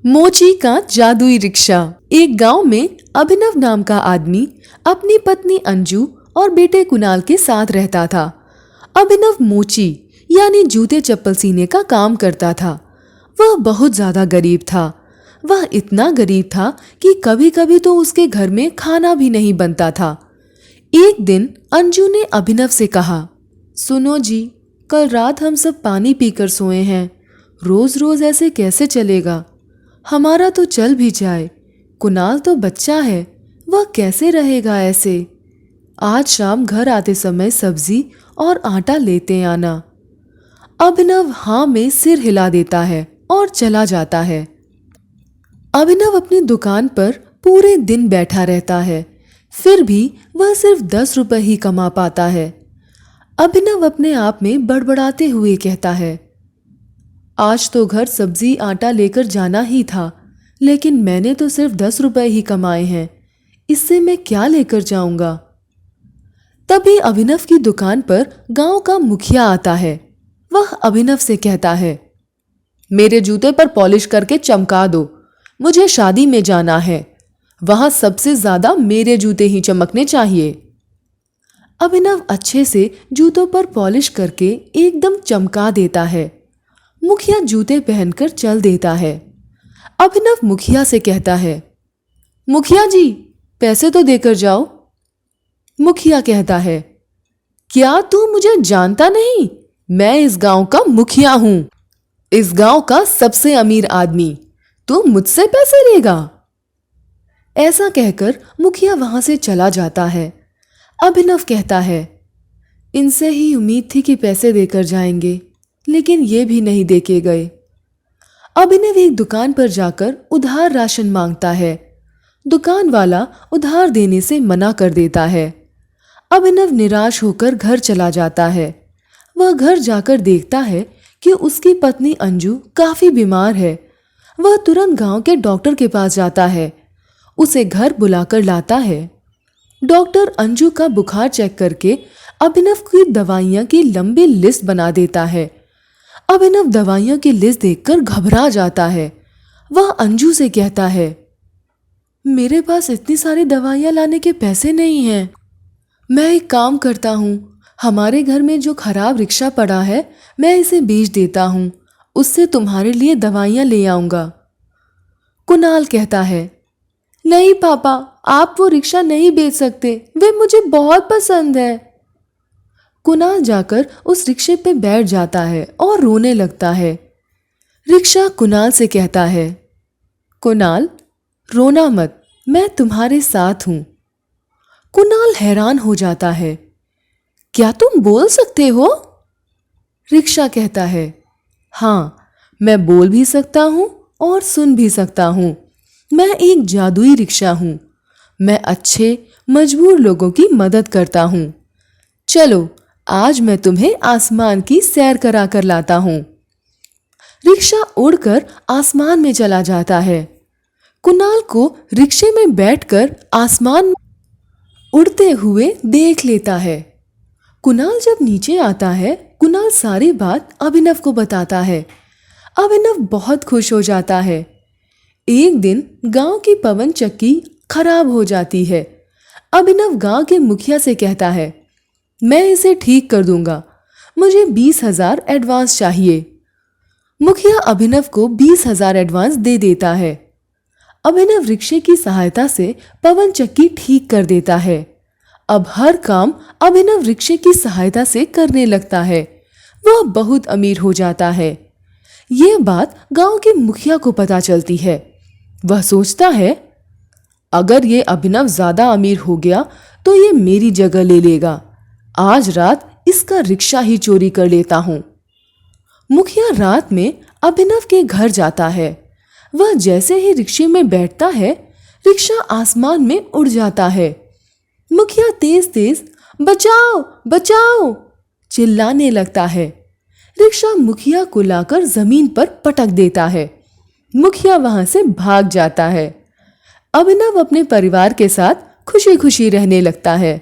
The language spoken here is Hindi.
मोची का जादुई रिक्शा। एक गांव में अभिनव नाम का आदमी अपनी पत्नी अंजू और बेटे कुणाल के साथ रहता था। अभिनव मोची यानी जूते चप्पल सीने का काम करता था। वह बहुत ज्यादा गरीब था। वह इतना गरीब था कि कभी कभी तो उसके घर में खाना भी नहीं बनता था। एक दिन अंजू ने अभिनव से कहा, सुनो जी, कल रात हम सब पानी पीकर सोए हैं। रोज रोज ऐसे कैसे चलेगा? हमारा तो चल भी जाए, कुणाल तो बच्चा है, वह कैसे रहेगा ऐसे? आज शाम घर आते समय सब्जी और आटा लेते आना। अभिनव हाँ में सिर हिला देता है और चला जाता है। अभिनव अपनी दुकान पर पूरे दिन बैठा रहता है, फिर भी वह सिर्फ 10 रुपए ही कमा पाता है। अभिनव अपने आप में बड़बड़ाते हुए कहता है, आज तो घर सब्जी आटा लेकर जाना ही था, लेकिन मैंने तो सिर्फ 10 रुपए ही कमाए हैं, इससे मैं क्या लेकर जाऊंगा? तभी अभिनव की दुकान पर गांव का मुखिया आता है। वह अभिनव से कहता है, मेरे जूते पर पॉलिश करके चमका दो, मुझे शादी में जाना है, वहां सबसे ज्यादा मेरे जूते ही चमकने चाहिए। अभिनव अच्छे से जूतों पर पॉलिश करके एकदम चमका देता है। मुखिया जूते पहनकर चल देता है। अभिनव मुखिया से कहता है, मुखिया जी, पैसे तो देकर जाओ। मुखिया कहता है, क्या तू मुझे जानता नहीं? मैं इस गांव का मुखिया हूं, इस गांव का सबसे अमीर आदमी, तू मुझसे पैसे लेगा? ऐसा कहकर मुखिया वहां से चला जाता है। अभिनव कहता है, इनसे ही उम्मीद थी कि पैसे देकर जाएंगे, लेकिन ये भी नहीं देके गए। अभिनव एक दुकान पर जाकर उधार राशन मांगता है। दुकान वाला उधार देने से मना कर देता है। अभिनव निराश होकर घर चला जाता है। वह घर जाकर देखता है कि उसकी पत्नी अंजू काफी बीमार है। वह तुरंत गांव के डॉक्टर के पास जाता है, उसे घर बुलाकर लाता है। डॉक्टर अंजू का बुखार चेक करके अभिनव की दवाइयां की लंबी लिस्ट बना देता है। अभिनव दवाइयों की लिस्ट देखकर घबरा जाता है। वह अंजू से कहता है, मेरे पास इतनी सारी दवाइयां लाने के पैसे नहीं हैं। मैं एक काम करता हूँ, हमारे घर में जो खराब रिक्शा पड़ा है मैं इसे बेच देता हूँ, उससे तुम्हारे लिए दवाइयां ले आऊंगा। कुणाल कहता है, नहीं पापा, आप वो रिक्शा नहीं बेच सकते, वे मुझे बहुत पसंद है। कुणाल जाकर उस रिक्शे पे बैठ जाता है और रोने लगता है। रिक्शा कुणाल से कहता है, कुणाल, रोना मत, मैं तुम्हारे साथ हूं। कुणाल हैरान हो जाता है, क्या तुम बोल सकते हो? रिक्शा कहता है, हाँ, मैं बोल भी सकता हूं और सुन भी सकता हूं। मैं एक जादुई रिक्शा हूं। मैं अच्छे मजबूर लोगों की मदद करता हूं। चलो, आज मैं तुम्हें आसमान की सैर करा कर लाता हूं। रिक्शा उड़कर आसमान में चला जाता है। कुणाल को रिक्शे में बैठकर आसमान उड़ते हुए देख लेता है। कुणाल जब नीचे आता है, कुणाल सारी बात अभिनव को बताता है। अभिनव बहुत खुश हो जाता है। एक दिन गांव की पवन चक्की खराब हो जाती है। अभिनव गांव के मुखिया से कहता है, मैं इसे ठीक कर दूंगा, मुझे 20,000 एडवांस चाहिए। मुखिया अभिनव को 20,000 एडवांस दे देता है। अभिनव रिक्शे की सहायता से पवन चक्की ठीक कर देता है। अब हर काम अभिनव रिक्शे की सहायता से करने लगता है। वह बहुत अमीर हो जाता है। यह बात गांव के मुखिया को पता चलती है। वह सोचता है, अगर ये अभिनव ज्यादा अमीर हो गया तो ये मेरी जगह ले लेगा। आज रात इसका रिक्शा ही चोरी कर लेता हूं। मुखिया रात में अभिनव के घर जाता है। वह जैसे ही रिक्शे में बैठता है, रिक्शा आसमान में उड़ जाता है। मुखिया तेज तेज बचाओ बचाओ चिल्लाने लगता है। रिक्शा मुखिया को लाकर जमीन पर पटक देता है। मुखिया वहां से भाग जाता है। अभिनव अपने परिवार के साथ खुशी खुशी रहने लगता है।